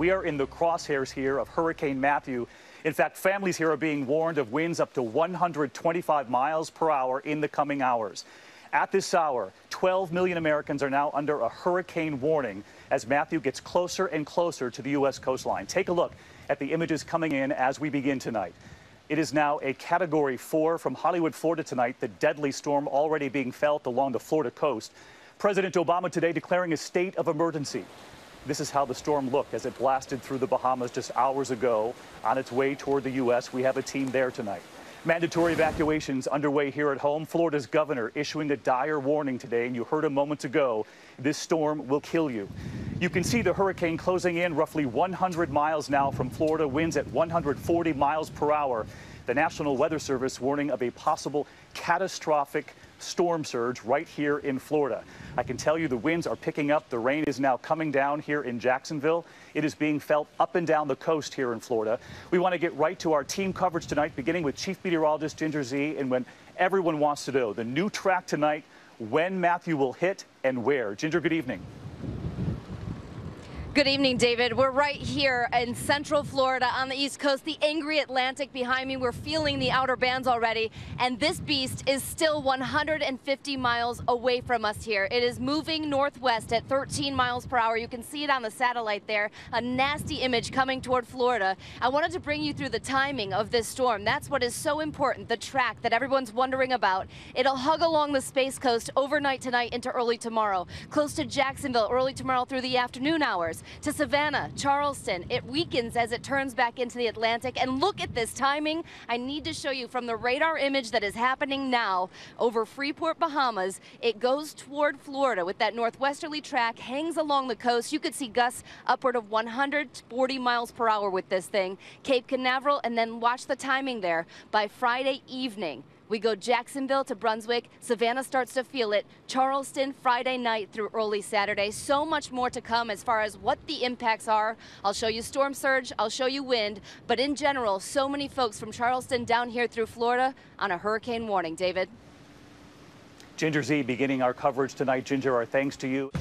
We are in the crosshairs here of Hurricane Matthew. In fact, families here are being warned of winds up to 125 miles per hour in the coming hours. At this hour, 12 million Americans are now under a hurricane warning as Matthew gets closer and closer to the U.S. coastline. Take a look at the images coming in as we begin tonight. It is now a Category 4 from Hollywood, Florida tonight, the deadly storm already being felt along the Florida coast. President Obama today declaring a state of emergency. This is how the storm looked as it blasted through the Bahamas just hours ago on its way toward the U.S. We have a team there tonight. Mandatory evacuations underway here at home. Florida's governor issuing a dire warning today, and you heard him moments ago, this storm will kill you. You can see the hurricane closing in roughly 100 miles now from Florida, winds at 140 miles per hour. The National Weather Service warning of a possible catastrophic storm surge right here in Florida. I can tell you the winds are picking up. The rain is now coming down here in Jacksonville. It is being felt up and down the coast here in Florida. We want to get right to our team coverage tonight, beginning with Chief Meteorologist Ginger Zee. And when everyone wants to know the new track tonight, when Matthew will hit and where. Ginger, good evening. Good evening, David. We're right here in central Florida on the East Coast, the angry Atlantic behind me. We're feeling the outer bands already, and this beast is still 150 miles away from us here. It is moving northwest at 13 miles per hour. You can see it on the satellite there, a nasty image coming toward Florida. I wanted to bring you through the timing of this storm. That's what is so important, the track that everyone's wondering about. It'll hug along the Space Coast overnight tonight into early tomorrow, close to Jacksonville early tomorrow through the afternoon hours. To Savannah, Charleston. It weakens as it turns back into the Atlantic. And look at this timing. I need to show you from the radar image that is happening now over Freeport, Bahamas. It goes toward Florida with that northwesterly track, hangs along the coast. You could see gusts upward of 140 miles per hour with this thing. Cape Canaveral, and then watch the timing there. By Friday evening, we go Jacksonville to Brunswick. Savannah starts to feel it. Charleston Friday night through early Saturday. So much more to come as far as what the impacts are. I'll show you storm surge. I'll show you wind. But in general, so many folks from Charleston down here through Florida on a hurricane warning. David. Ginger Zee beginning our coverage tonight. Ginger, our thanks to you.